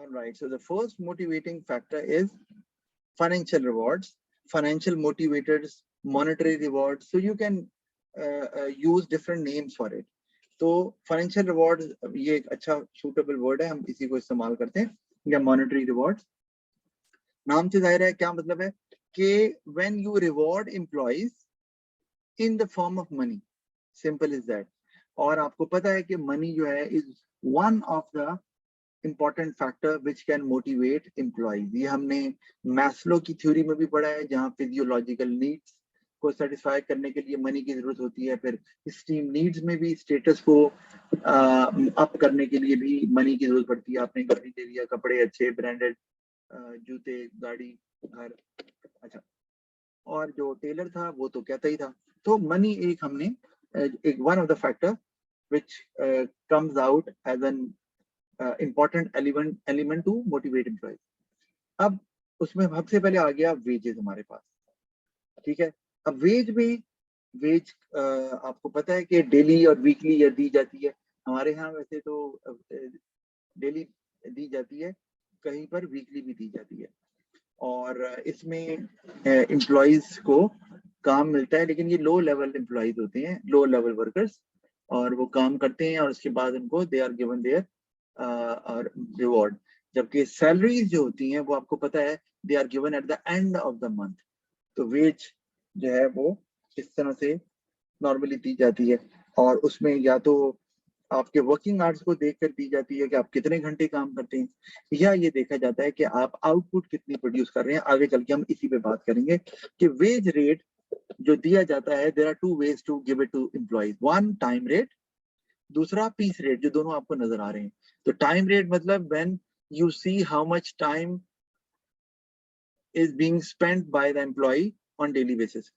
All right. So the first motivating factor is financial rewards, financial motivators, monetary rewards. So you can use different names for it. तो financial reward ये एक अच्छा suitable word है, हम इसी को इस्तेमाल करते हैं, या मॉनेटरी रिवॉर्ड्स। नाम से जाहिर है क्या मतलब है कि when you reward employees in the form of money, simple is that. और आपको पता है कि मनी जो है is one of the important factor which can motivate employees. ये हमने मैस्लो की थ्योरी में भी पढ़ा है, जहाँ फिजियोलॉजिकल नीड्स को सेटिस्फाई करने के लिए मनी की जरूरत होती है, फिर स्टीम नीड्स में भी स्टेटस को अप करने के लिए भी मनी की जरूरत पड़ती है। आपने गाड़ी ले लिया, कपड़े अच्छे ब्रांडेड, जूते, गाड़ी, घर, अच्छा, और जो टेलर था वो तो कहता ही था। तो मनी एक हमने एक one of the factor which comes out as an important element to motivate employees। अब उसमें सबसे पहले आ गया वेजेस हमारे पास, ठीक है। अब वेज में वेज आपको पता है कि डेली और वीकली या दी जाती है। हमारे यहाँ वैसे तो डेली दी जाती है, कहीं पर वीकली भी दी जाती है, और इसमें एम्प्लॉइज को काम मिलता है, लेकिन ये लो लेवल एम्प्लॉइज होते हैं, लो लेवल वर्कर्स, और वो काम करते हैं और उसके बाद उनको दे आर गिवन देयर और रिवॉर्ड। जबकि सैलरीज जो होती हैं वो आपको पता है they are given at the end of the month. तो वेज जो है वो इस तरह से नॉर्मली दी जाती है, और उसमें या तो आपके वर्किंग आवर्स को देखकर दी जाती है कि आप कितने घंटे काम करते हैं, या ये देखा जाता है कि आप आउटपुट कितनी प्रोड्यूस कर रहे हैं। आगे चल के हम इसी पे बात करेंगे कि वेज रेट जो दिया जाता है, there are two ways to give it to employees, one time rate, दूसरा पीस रेट, जो दोनों आपको नजर आ रहे हैं। तो टाइम रेट मतलब when you see how much time is being spent by the employee on daily basis,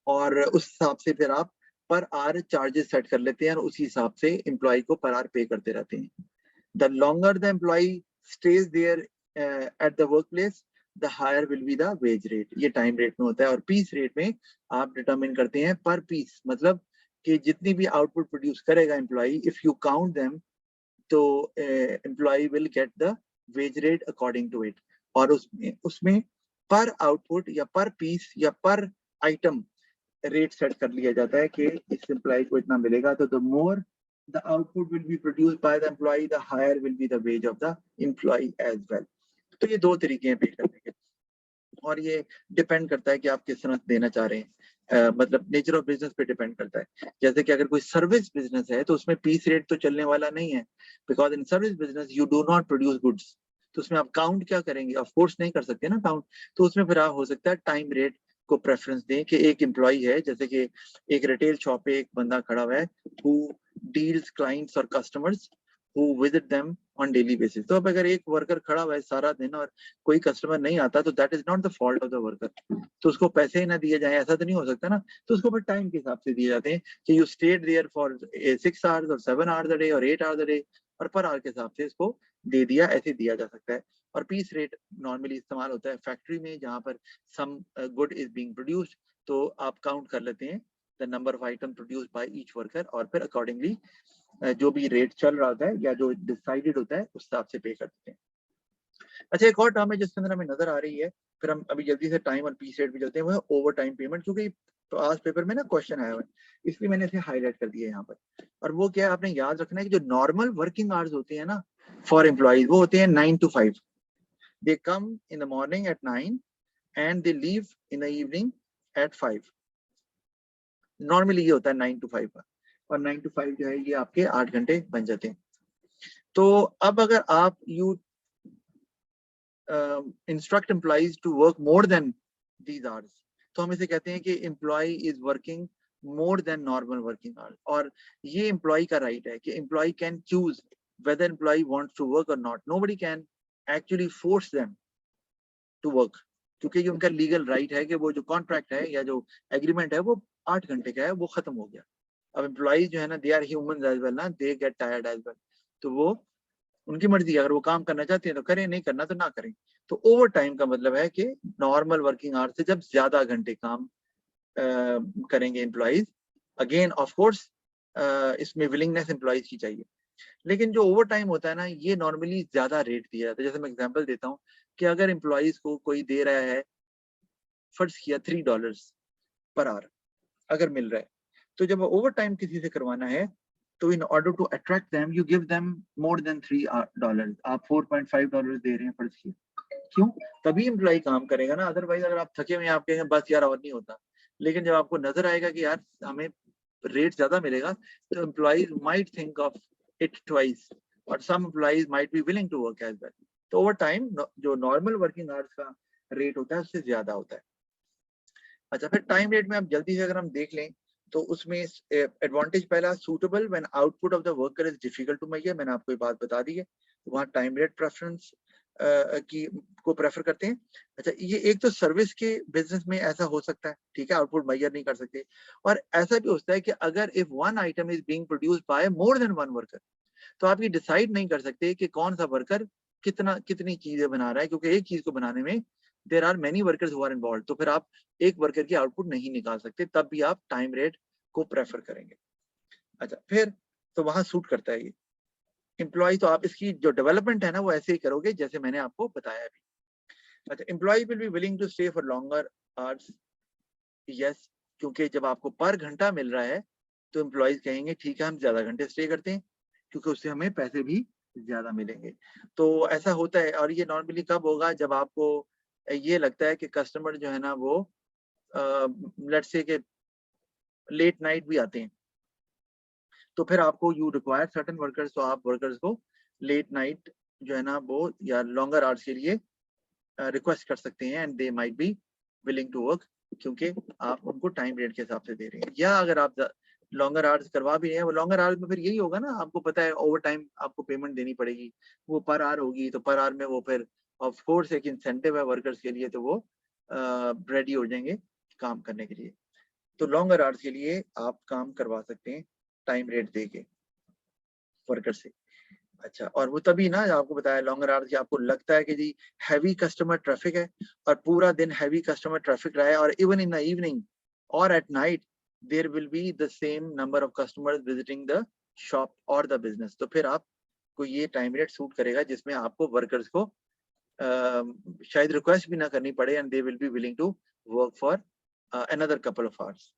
और उस हिसाब से फिर आप पर आवर चार्जेस सेट कर लेते हैं और उसी हिसाब से एम्प्लॉय को पर आवर पे करते रहते हैं। The longer the employee stays there at the work place, the higher will be the wage rate. ये टाइम रेट में होता है। और पीस रेट में आप डिटरमिन करते हैं पर पीस, मतलब कि जितनी भी आउटपुट प्रोड्यूस करेगा employ, if you count them, तो employ will get the wage rate according to it. और उसमें पर आउटपुट या पर पीस या पर आइटम रेट सेट कर लिया जाता है कि इस एम्प्लॉय को इतना मिलेगा। तो the more the output will be produced by the employee, the higher will be the wage of the employee as well. तो ये दो तरीके हैं पे करने के, और ये डिपेंड करता है कि आप किस तरह देना चाह रहे हैं। मतलब नेचर ऑफ बिजनेस पे डिपेंड करता है। जैसे कि अगर कोई सर्विस बिजनेस है तो उसमें पीस रेट तो चलने वाला नहीं है, because in service business you do not produce goods. तो उसमें आप काउंट क्या करेंगे? ऑफ कोर्स नहीं कर सकते ना काउंट। तो उसमें फिर आप हो सकता है टाइम रेट को प्रेफरेंस दें कि एक एम्प्लॉय है, जैसे कि एक रिटेल शॉप पे एक बंदा खड़ा हुआ है हु डील्स क्लाइंट्स और customers who visit them on daily basis। तो अब अगर एक वर्कर खड़ा हुआ है सारा दिन और कोई कस्टमर नहीं आता, तो that is not the fault of the worker. तो उसको पैसे ही ना दिए जाए, ऐसा तो नहीं हो सकता ना। तो उसको फिर टाइम के हिसाब से दिए जाते हैं कि you stayed there for 6 hours और 7 आवर्स अ डे और 8 आवर्स अ डे, और पर आवर के हिसाब से इसको दे दिया, ऐसे दिया जा सकता है। और पीस रेट नॉर्मली इस्तेमाल होता है फैक्ट्री में, जहाँ पर some good is being produced, तो आप काउंट कर लेते हैं the number of item produced by each worker, और फिर अकॉर्डिंगली जो भी रेट चल रहा होता है या जो डिसाइडेड होता है उस हिसाब से पे करते हैं। अच्छा, एक और टर्म है जिसके अंदर हमें नजर आ रही है, फिर हम अभी जल्दी से टाइम और पीस रेट भी चलते हैं, वो है ओवर टाइम पेमेंट। क्योंकि पास पेपर में ना क्वेश्चन आया हुआ है, इसलिए मैंने इसे हाईलाइट कर दिया है यहाँ पर। और वो क्या है, आपने याद रखना है कि जो नॉर्मल वर्किंग आवर्स होते हैं ना फॉर एम्प्लॉइज, वो होते हैं 9 to 5। They come in the morning at 9 and they leave in the evening at 5। Normally ये होता है 9 to 5 का, और 9 to 5 जो है ये आपके 8 घंटे बन जाते हैं। तो अब अगर आप you instruct employees to work more than these hours, तो हम इसे कहते हैं कि employee is working more than normal working hours. और ये एम्प्लॉय का राइट है कि employee can choose whether employee wants to work or not. Nobody can actually force them to work, क्योंकि ये उनका लीगल राइट है कि वो जो कॉन्ट्रैक्ट है या जो एग्रीमेंट है वो 8 घंटे का है, वो खत्म हो गया। अब एम्प्लॉइज जो है ना, they are human as well ना, they get tired as well. तो वो उनकी मर्जी, अगर वो काम करना चाहते हैं तो करें, नहीं करना तो ना करें। तो ओवर टाइम का मतलब है कि नॉर्मल वर्किंग आवर से जब ज्यादा घंटे काम करेंगे एम्प्लॉइज। अगेन ऑफ कोर्स इसमें विलिंगनेस एम्प्लॉइज की चाहिए। लेकिन जो ओवर टाइम होता है ना, ये नॉर्मली ज्यादा रेट दिया जाता है। जैसे मैं एग्जांपल देता हूँ कि अगर एम्प्लॉइज को कोई दे रहा है, फर्ज किया $3 पर आवर अगर मिल रहा है, तो जब ओवर टाइम किसी से करवाना है तो in order to attract them you give them more than $3। आप $4.5 दे रहे हैं फर्ज किया, क्यों? तभी एम्प्लॉय काम करेगा ना, अदरवाइज अगर आप थके हुए आप कहेंगे बस यार और नहीं होता। लेकिन जब आपको नजर आएगा कि यार हमें रेट ज्यादा मिलेगा, तो employees might think of it twice, और some employees might be willing to work as well. तो ओवर टाइम जो नॉर्मल वर्किंग आवर्स का रेट होता है उससे ज्यादा होता है। अच्छा, फिर टाइम रेट में आप जल्दी से अगर हम देख लें तो उसमें एडवांटेज पहला, suitable when output of the worker is difficult to measure, मैंने आपको ये बात बता दी है, तो वहाँ टाइम रेट प्रेफरेंस की को प्रेफर करते हैं। अच्छा, ये एक तो सर्विस के बिजनेस में ऐसा हो सकता है, ठीक है, आउटपुट मेजर नहीं कर सकते, और ऐसा भी होता है कि अगर if one item is being produced by more than one worker, तो आप ये डिसाइड नहीं कर सकते कि कौन सा वर्कर कितनी चीजें बना रहा है, क्योंकि एक चीज को बनाने में there are many workers who are involve, तो फिर आप एक वर्कर की आउटपुट नहीं निकाल सकते, तब भी आप टाइम रेट को प्रेफर करेंगे। अच्छा, फिर तो वहां सूट करता है ये एम्प्लॉय, तो आप इसकी जो डेवलपमेंट है ना वो ऐसे ही करोगे जैसे मैंने आपको बताया अभी। अच्छा, employee will be willing to stay for longer hours, yes, क्योंकि जब आपको पर घंटा मिल रहा है तो एम्प्लॉयज कहेंगे ठीक है हम ज्यादा घंटे स्टे करते हैं, क्योंकि उससे हमें पैसे भी ज्यादा मिलेंगे। तो ऐसा होता है, और ये नॉर्मली कब होगा, जब आपको ये लगता है कि कस्टमर जो है ना वो लेट्स से कि लेट नाइट भी आते हैं, तो फिर आपको यू रिक्वायर सर्टेन वर्कर्स, तो आप वर्कर्स को लेट नाइट जो है ना वो या लॉन्गर आवर्स के लिए रिक्वेस्ट कर सकते हैं, and they might be willing to work, क्योंकि आप उनको टाइम रेट के हिसाब से दे रहे हैं। या अगर आप लॉन्गर आवर्स करवा भी रहे हैं, वो लॉन्गर आवर्स में फिर यही होगा ना, आपको पता है ओवर टाइम आपको पेमेंट देनी पड़ेगी, वो पर आवर होगी, तो पर आवर में वो फिर ऑफ कोर्स एक इंसेंटिव है वर्कर्स के लिए, तो वो रेडी हो जाएंगे काम करने के लिए। तो लॉन्गर आवर्स के लिए आप काम करवा सकते हैं टाइम रेट दे के वर्कर से। अच्छा, और वो तभी ना आपको बताया लॉन्गर आवर्स की, आपको लगता है कि जी हैवी कस्टमर ट्रैफिक है और पूरा दिन हैवी कस्टमर ट्रैफिक रहा है, और इवन इन द इवनिंग और at night there will be the same number of customers visiting the shop और द बिजनेस, तो फिर आपको ये टाइम रेट सूट करेगा जिसमें आपको वर्कर्स को शायद रिक्वेस्ट भी ना करनी पड़े, and they will be willing to work for another couple of hours.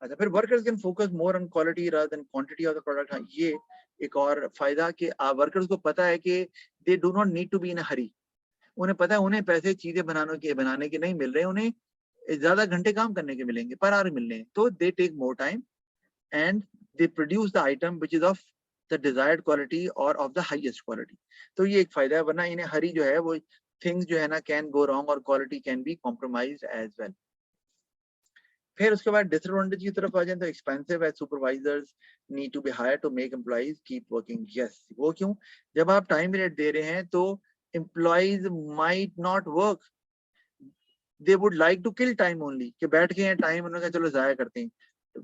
अच्छा, फिर workers can focus more on quality rather than quantity of the product. हाँ, ये एक और फायदा कि वर्कर्स को पता है कि they do not need to be in hurry, उन्हें पता है उन्हें पैसे चीजें बनाने के नहीं मिल रहे, उन्हें ज्यादा घंटे काम करने के मिलेंगे, पर आवर मिलने हैं, तो they take more time and they produce the item which is of the desired quality और ऑफ द हाईएस्ट क्वालिटी। तो ये एक फायदा है, वरना इन्हें हरी जो है वो थिंग्स जो है ना कैन गो रॉन्ग और quality can be compromised as well. फिर उसके बाद डिसएडवांटेज की तरफ आ जाए तो एक्सपेंसिव है, supervisors need to be hire to make employees keep working, yes, वो क्यों? जब आप टाइम रेट दे रहे हैं तो employees might not work, they would like to kill time only, कि बैठ के हैं टाइम उन्होंने कहा चलो जाया करते हैं,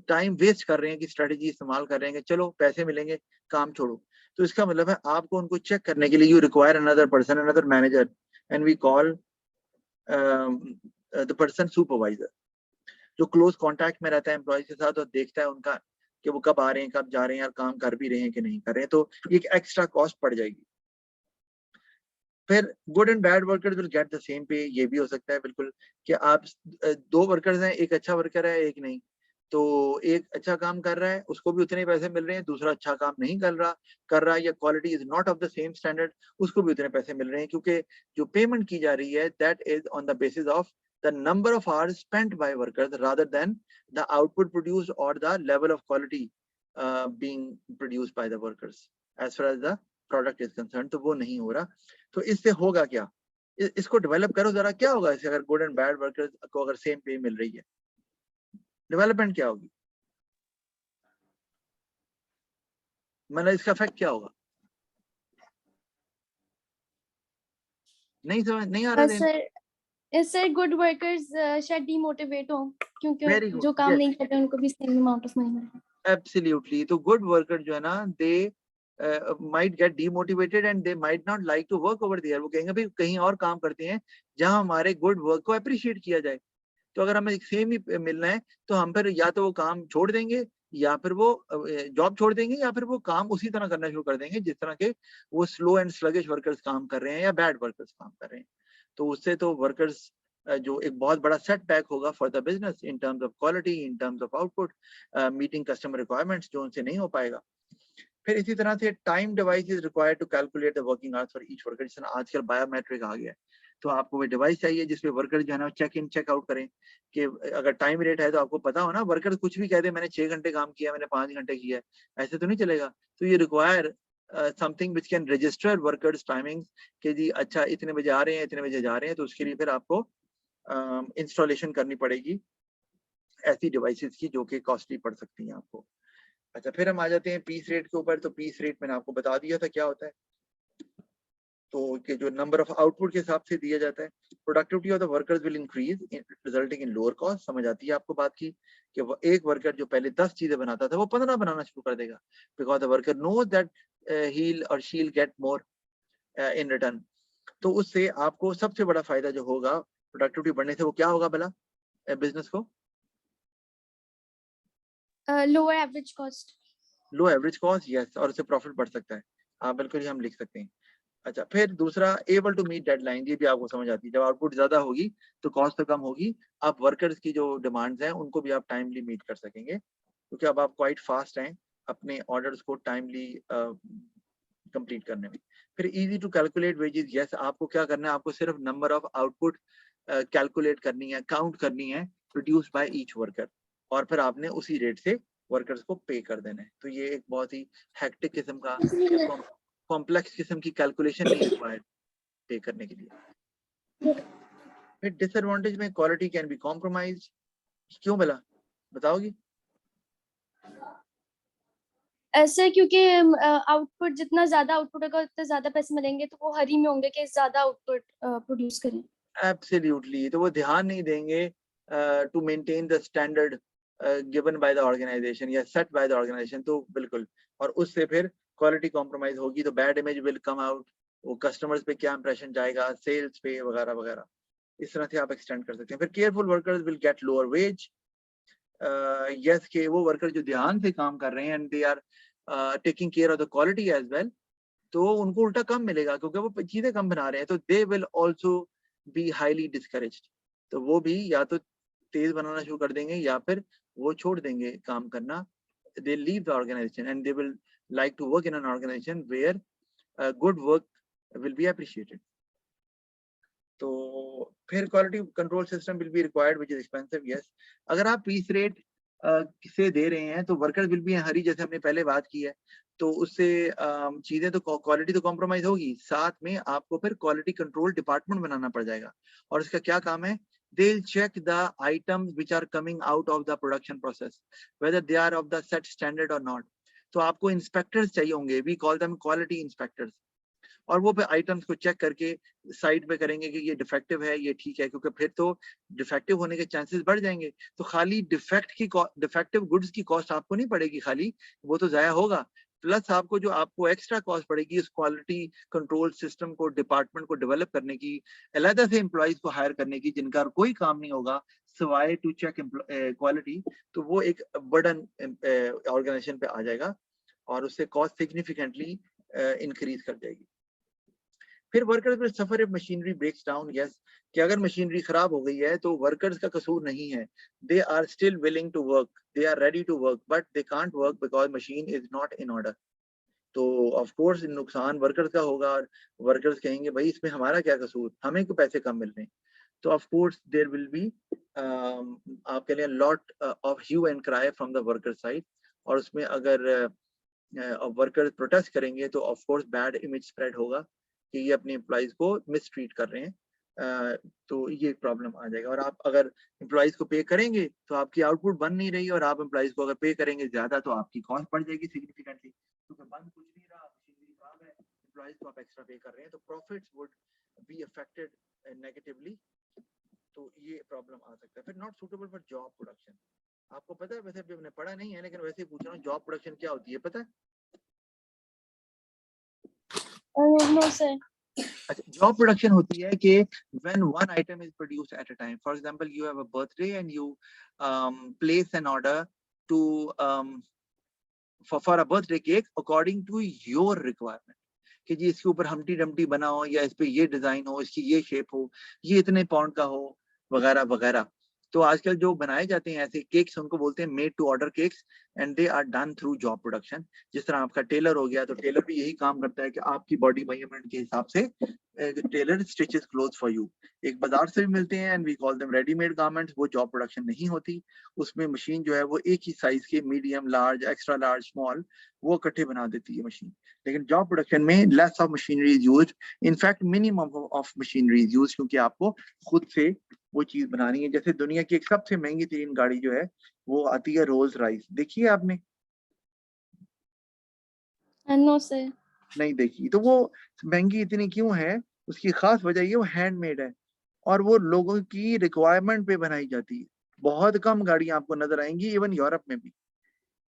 टाइम वेस्ट कर रहे हैं कि स्ट्रेटेजी इस्तेमाल कर रहे हैं कि चलो पैसे मिलेंगे काम छोड़ो। तो इसका मतलब है आपको उनको चेक करने के लिए you require another person, another manager, and we call the person supervisor, जो क्लोज कांटेक्ट में रहता है एम्प्लॉय के साथ और देखता है उनका कि वो कब आ रहे हैं, कब जा रहे हैं और काम कर भी रहे हैं कि नहीं कर रहे हैं, तो एक एक्स्ट्रा कॉस्ट पड़ जाएगी। फिर good and bad workers will get the same पे, ये भी हो सकता है बिल्कुल कि आप दो वर्कर्स हैं, एक अच्छा वर्कर है एक नहीं, तो एक अच्छा काम कर रहा है उसको भी उतने पैसे मिल रहे हैं, दूसरा अच्छा काम नहीं कर रहा या quality is not of the same standard, उसको भी उतने पैसे मिल रहे हैं, क्योंकि जो पेमेंट की जा रही है that is on the basis of the number of hours spent by workers rather than the output produced or the level of quality being produced by the workers as far as the product is concerned, तो वो नहीं हो रहा। तो इससे होगा क्या, इसको डेवलप करो जरा, क्या होगा इससे अगर गुड एंड बैड वर्कर्स को अगर सेम पे मिल रही है, डेवलपमेंट क्या होगी, मतलब इसका इफेक्ट क्या होगा? नहीं समझ नहीं आ रहा? सर, इससे गुड वर्कर्स शायद डीमोटिवेट हो, क्योंकि वेरी गुड, जो काम नहीं करते उनको भी सेम अमाउंट ऑफ मनी मिलता है। एब्सोल्युटली, तो गुड वर्कर जो है ना दे might get demotivated and they might not like to work over there, वो कहेंगे भाई कहीं और काम करते हैं जहां हमारे गुड वर्क को अप्रिशिएट किया जाए। तो अगर हमें सेम ही मिलना है तो हम फिर या तो वो काम छोड़ देंगे या फिर वो जॉब छोड़ देंगे या फिर वो काम उसी तरह करना शुरू कर देंगे जिस तरह के वो स्लो एंड स्लगिश वर्कर्स काम कर रहे हैं या बैड वर्कर्स काम कर रहे हैं। तो उससे तो वर्कर्स जो एक बहुत बड़ा सेटबैक होगा for the business in terms of quality, in terms of output, meeting customer requirements जो उनसे नहीं हो पाएगा। फिर इसी तरह से time device is required to calculate the working hours for each worker. जिसमें आजकल बायोमेट्रिक आ गया है, तो आपको वो डिवाइस चाहिए जिसपे वर्कर जो है ना चेक इन चेक आउट करें कि अगर टाइम रेट है तो आपको पता हो ना, वर्कर कुछ भी कह दे मैंने 6 घंटे काम किया, मैंने 5 घंटे किया, ऐसे तो नहीं चलेगा। तो ये require something which can register workers timings कि जी अच्छा इतने बजे आ रहे हैं, इतने बजे जा रहे हैं। तो उसके लिए फिर आपको इंस्टॉलेशन करनी पड़ेगी ऐसी डिवाइसेस की जो कि कॉस्टली पड़ सकती हैं आपको। अच्छा, फिर हम आ जाते हैं पीस रेट के ऊपर। तो पीस रेट मैंने आपको बता दिया था क्या होता है, तो कि जो नंबर ऑफ आउटपुट के हिसाब से दिया जाता है। Productivity of the workers will increase resulting in lower cost. समझ आती है आपको बात की कि वो एक वर्कर जो पहले 10 चीजें बनाता था वो 15 बनाना शुरू कर देगा, because the worker knows that he or she will get more in return. तो उससे आपको सबसे बड़ा फायदा जो होगा प्रोडक्टिविटी बढ़ने से, वो क्या होगा भला बिजनेस को? Lower average cost. Low average cost, yes, और उससे प्रॉफिट बढ़ सकता है। आप बिल्कुल ही हम लिख सकते हैं। अच्छा, फिर दूसरा एबल टू मीट डेडलाइन, ये भी आपको समझ आती है। जब आउटपुट ज्यादा होगी तो कॉस्ट तो कम होगी, आप वर्कर्स की जो डिमांड्स हैं उनको भी आप टाइमली मीट कर सकेंगे, क्योंकि अब आप क्वाइट फास्ट हैं अपने ऑर्डर्स को टाइमली कंप्लीट करने में। फिर easy to calculate wages, yes, आपको क्या करना है, आपको सिर्फ नंबर ऑफ आउटपुट कैलकुलेट करनी है, काउंट करनी है प्रोड्यूस बाय ईच वर्कर, और फिर आपने उसी रेट से वर्कर्स को पे कर देना है। तो ये एक बहुत ही हेक्टिक किस्म का या कॉम्प्लेक्स किस्म की कैलकुलेशन नहीं रिक्वायर्ड पे करने के लिए। फिर डिसएडवांटेज में क्वालिटी कैन बी कॉम्प्रोमाइज। क्यों भला बताओगी? ऐसे क्योंकि आउटपुट जितना ज्यादा आउटपुट होगा उतने ज्यादा पैसे मिलेंगे, तो वो हरी में होंगे कि ज्यादा आउटपुट प्रोड्यूस करें। एब्सोल्युटली, तो वो ध्यान नहीं देंगे to maintain the standard given by the organisation या सेट बाय द ऑर्गेनाइजेशन। तो बिल्कुल, और उससे फिर क्वालिटी कॉम्प्रोमाइज होगी तो bad image will come out. वो कस्टमर्स पे क्या इंप्रेशन जाएगा, सेल्स पे वगैरह वगैरह, इस तरह से आप एक्सटेंड कर सकते हैं। फिर careful workers will get lower wage. Yes, के वो वर्कर जो ध्यान से काम कर रहे हैं and they are taking care of the quality as well, तो उनको उल्टा कम मिलेगा क्योंकि वो चीजें कम बना रहे हैं। तो they will also be highly discouraged. तो वो भी या तो तेज बनाना शुरू कर देंगे या फिर वो छोड़ देंगे काम करना। They leave the organisation and they will like to work in an organisation where good work will be appreciated. तो फिर quality control system will be required which is expensive, yes. अगर आप पीस रेट से दे रहे हैं तो worker will be हरी, जैसे हमने पहले बात की है, तो उससे चीजें तो क्वालिटी तो कॉम्प्रोमाइज होगी, साथ में आपको फिर क्वालिटी कंट्रोल डिपार्टमेंट बनाना पड़ जाएगा। और इसका क्या काम है? They will check the items which are coming out of the production process whether they are of the set standard और नॉट। तो आपको इंस्पेक्टर्स चाहिए होंगे, we call them quality inspectors, और वो फिर आइटम्स को चेक करके साइड पे करेंगे कि ये डिफेक्टिव है, ये ठीक है, क्योंकि फिर तो डिफेक्टिव होने के चांसेस बढ़ जाएंगे। तो खाली डिफेक्टिव गुड्स की कॉस्ट आपको नहीं पड़ेगी, खाली वो तो जाया होगा, प्लस आपको जो आपको एक्स्ट्रा कॉस्ट पड़ेगी इस क्वालिटी कंट्रोल सिस्टम को, डिपार्टमेंट को डेवलप करने की, अलग से एम्प्लॉइज को हायर करने की जिनका कोई काम नहीं होगा सिवाय टू चेक क्वालिटी। तो वो एक बर्डन ऑर्गेनाइजेशन पे आ जाएगा और उससे कॉस्ट सिग्निफिकेंटली इंक्रीज कर जाएगी। फिर workers will suffer if machinery breaks down, yes, कि अगर मशीनरी खराब हो गई है तो वर्कर्स का कसूर नहीं है। They are still willing to work, they are ready to work, but they can't work because machine is not in order. तो ऑफ कोर्स नुकसान वर्कर्स का होगा और वर्कर्स कहेंगे भाई इसमें हमारा क्या कसूर, हमें क्यों पैसे कम मिल रहे हैं। तो of course there will be आपके लिए lot of hue and cry from the worker side, और उसमें अगर वर्कर्स प्रोटेस्ट करेंगे तो of course bad image spread होगा कि ये अपने एम्प्लॉइज को मिसट्रीट कर रहे हैं। तो ये प्रॉब्लम आ जाएगा। और आप अगर एम्प्लॉइज को पे करेंगे तो आपकी आउटपुट बन नहीं रही, और आप एम्प्लॉइज को अगर पे करेंगे ज्यादा तो आपकी कॉस्ट बढ़ जाएगी सिग्निफिकेंटली, क्योंकि बंद कुछ नहीं रहा, मशीनरी काम है, एम्प्लॉइज को आप एक्स्ट्रा पे कर रहे हैं, तो profits would be affected negatively. तो ये प्रॉब्लम आ सकता है। फिर not suitable for job production. आपको पता है, वैसे भी हमने पढ़ा नहीं है लेकिन वैसे ही पूछ रहा हूँ, जॉब प्रोडक्शन क्या होती है पता है? No sir. अच्छा, जॉब प्रोडक्शन होती है कि when one item is produced at a time. For example, you have a birthday and you place an order to for a birthday cake according to your requirement, कि जी इसके ऊपर हमटी Dumpty बना हो, या इस पे ये डिजाइन हो, इसकी ये शेप हो, ये इतने पाउंड का हो, वगैरह वगैरह। तो आजकल जो बनाए जाते हैं ऐसे केक्स, उनको बोलते हैं made to order cakes, and they are done through job production. जिस तरह आपका टेलर हो गया, तो टेलर भी यही काम करता है कि आपकी बॉडी मेजरमेंट के हिसाब से tailor stitches cloth for you. एक बाजार से भी मिलते हैं, and we call them readymade garments. वो जॉब प्रोडक्शन नहीं होती, उसमें मशीन जो है वो एक ही साइज के medium, large, extra large, small, वो इकट्ठे बना देती है मशीन। लेकिन जॉब प्रोडक्शन में less of machinery is used, in fact minimum of machinery is used, क्योंकि आपको खुद से वो चीज बनानी है। जैसे दुनिया की एक सबसे महंगी तरीन गाड़ी जो है वो आती है रोल्स रॉयस, देखी है आपने? No sir. नहीं देखी। तो वो महंगी इतनी क्यों है? उसकी खास वजह ये, वो हैंडमेड है और वो लोगों की रिक्वायरमेंट पे बनाई जाती है। बहुत कम गाड़ियां आपको नजर आएंगी, इवन यूरोप में भी।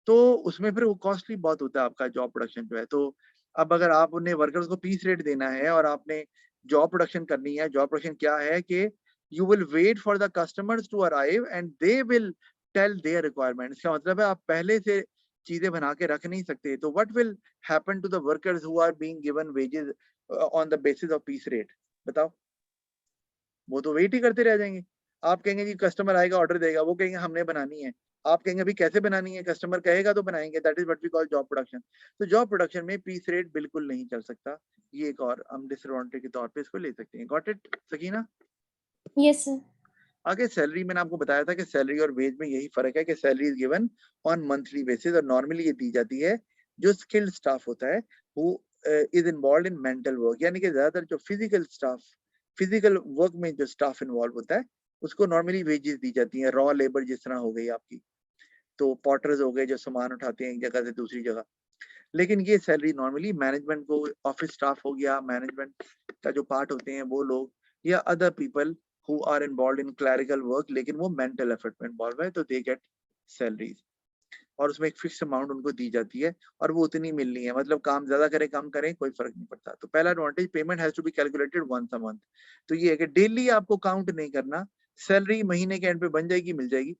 तो उसमें फिर वो कॉस्टली बहुत होता है आपका जॉब प्रोडक्शन जो है। तो अब अगर आपने वर्कर्स को पीस रेट देना है और आपने जॉब प्रोडक्शन करनी है, जॉब प्रोडक्शन क्या है कि you will wait for the customers to arrive and they will tell their requirements. इसका मतलब है आप पहले से चीजें बना के रख नहीं सकते। तो what will happen to the workers who are being given wages on the basis of piece rate? बताओ, वो तो वेट ही करते रह जाएंगे। आप कहेंगे जी कस्टमर आएगा ऑर्डर देगा, वो कहेंगे हमने बनानी है, आप कहेंगे अभी कैसे बनानी है, कस्टमर कहेगा तो बनाएंगे। That is what we call job production. तो जॉब प्रोडक्शन में पीस रेट बिल्कुल नहीं चल सकता। ये एक और हम डिसएडवांटेज के तौर पे इसको ले सकते हैं। Got it Sakina? Yes sir. आगे सैलरी, मैंने आपको बताया था कि सैलरी और वेज में यही फर्क है कि salary is given on monthly basis, और नॉर्मली ये दी जाती है जो स्किल्ड स्टाफ होता है who is involve in mental work, यानी कि ज्यादातर जो फिजिकल स्टाफ, फिजिकल वर्क में जो स्टाफ इन्वॉल्व होता है उसको नॉर्मली वेजेस दी जाती हैं। रॉ लेबर जिस तरह हो गई आपकी, तो पॉटर्स हो गए जो सामान उठाते हैं एक जगह से दूसरी जगह। लेकिन ये सैलरी नॉर्मली मैनेजमेंट को, ऑफिस स्टाफ हो गया, मैनेजमेंट का जो पार्ट होते हैं वो लोग, या other people who are involve in clerical work, लेकिन वो मेंटल एफर्ट में इन्वॉल्व है, तो दे गेट सैलरीज। और उसमें एक फिक्स अमाउंट उनको दी जाती है और वो उतनी मिलनी है। मतलब काम ज्यादा करें कम करें कोई फर्क नहीं पड़ता। तो पहला advantage, payment has to be calculated once a month. तो ये है कि डेली आपको काउंट नहीं करना, सैलरी महीने के एंड पे बन जाएगी, मिल जाएगी।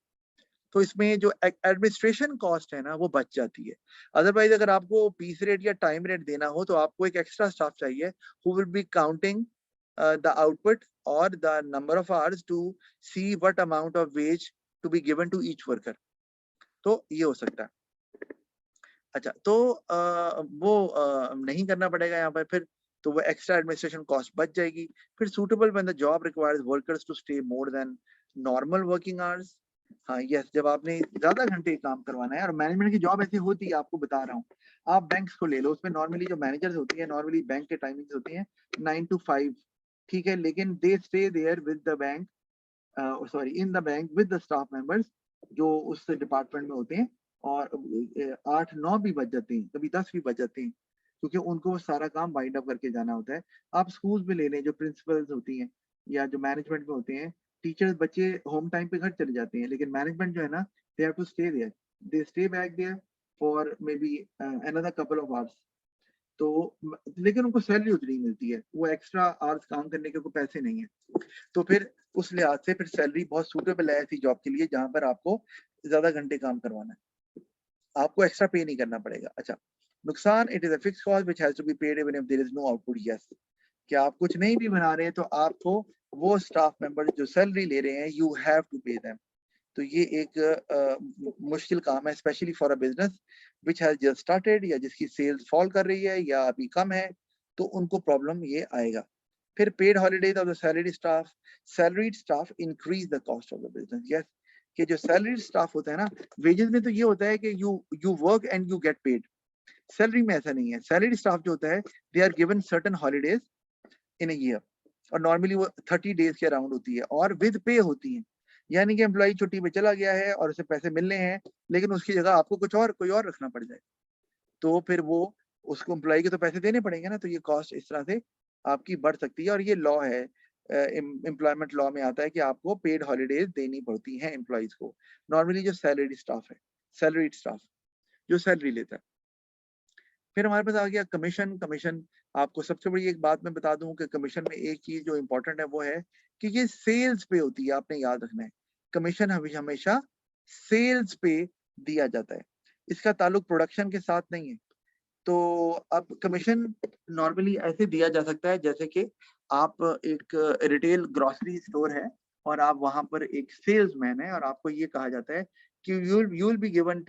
तो इसमें जो एडमिनिस्ट्रेशन कॉस्ट है ना वो बच जाती है। अदरवाइज अगर आपको पीस रेट या टाइम रेट देना हो तो आपको एक एक्स्ट्रा स्टाफ चाहिए who will be counting the output और the number of hours to see what amount of wage to be given to each worker. तो ये हो सकता है। अच्छा, तो वो नहीं करना पड़ेगा यहाँ पर फिर, तो वो एक्स्ट्रा एडमिनिस्ट्रेशन कॉस्ट बच जाएगी। फिर suitable when the job requires workers to stay more than normal working hours. हाँ यस, जब आपने ज्यादा घंटे काम करवाना है, और मैनेजमेंट की जॉब ऐसी होती है, आपको बता रहा हूँ। आप बैंक्स को ले लो, उसमें नॉर्मली जो मैनेजर्स होती है, नॉर्मली बैंक के टाइमिंग्स होती हैं 9 to 5, ठीक है, लेकिन they stay there with the bank, sorry in the bank with the staff members जो उस डिपार्टमेंट में होते हैं। और 8-9 भी बज जाते हैं, कभी 10 भी बज जाते हैं, क्योंकि उनको वो सारा काम वाइंड अप करके जाना होता है। आप स्कूल में ले लें, जो प्रिंसिपल्स होती हैं या जो मैनेजमेंट में होते हैं, टीचर्स, बच्चे होम टाइम पे घर चले जाते हैं, लेकिन मैनेजमेंट जो है ना, they have to stay there, they stay back there for maybe another couple of hours. तो लेकिन उनको सैलरी उतनी मिलती है, वो एक्स्ट्रा आवर्स काम करने के कोई पैसे नहीं है। तो फिर उस लिहाज से फिर सैलरी बहुत सूटेबल है ऐसी जॉब के लिए जहां पर आपको ज्यादा घंटे काम करवाना है, आपको एक्स्ट्रा पे नहीं करना पड़ेगा। अच्छा, नुकसान, it is a fixed cost which has to be paid even if there is no output. Yes, कि आप कुछ नहीं भी बना रहे हैं तो आपको वो स्टाफ मेंबर जो सैलरी ले रहे हैं, you have to pay them. तो ये एक मुश्किल काम है, specially for a business which has just started, या जिसकी सेल्स फॉल कर रही है या अभी कम है, तो उनको प्रॉब्लम ये आएगा। फिर paid holidays of the salaried staff increase the cost of the business. Yes, कि जो सैलरीड स्टाफ होता है ना, वेजेस में तो ये होता है कि you work and you get paid. Salary में ऐसा नहीं है। सैलरीड स्टाफ जो होता है, they are given certain holidays in a year, और नॉर्मली वो 30 डेज के अराउंड होती है और विद पे होती है। यानी कि एम्प्लॉय छुट्टी पे चला गया है और उसे पैसे मिलने हैं, लेकिन उसकी जगह आपको कोई और रखना पड़ जाए, तो फिर वो उसको एम्प्लॉय के तो पैसे देने पड़ेंगे ना। तो ये कॉस्ट इस तरह से आपकी बढ़ सकती है, और ये लॉ है, एम्प्लॉयमेंट लॉ में आता है कि आपको पेड हॉलीडेज देनी पड़ती हैं एम्प्लॉयज को। नॉर्मली जो सैलरीड स्टाफ है, सैलरीड स्टाफ जो सैलरी लेता है। फिर हमारे पास आ गया कमीशन। कमीशन, आपको सबसे बड़ी एक बात मैं बता दूं कि कमीशन में एक चीज जो इंपॉर्टेंट है वो है कि ये सेल्स पे होती है, आपने याद रखना है। कमीशन हमेशा सेल्स पे दिया जाता है। इसका ताल्लुक प्रोडक्शन के साथ नहीं है। तो अब कमीशन नॉर्मली ऐसे दिया जा सकता है जैसे कि आप एक रिटेल ग्रोसरी स्टोर है और आप वहां पर एक सेल्समैन है और आपको ये कहा जाता है कि यू विल बी गिवन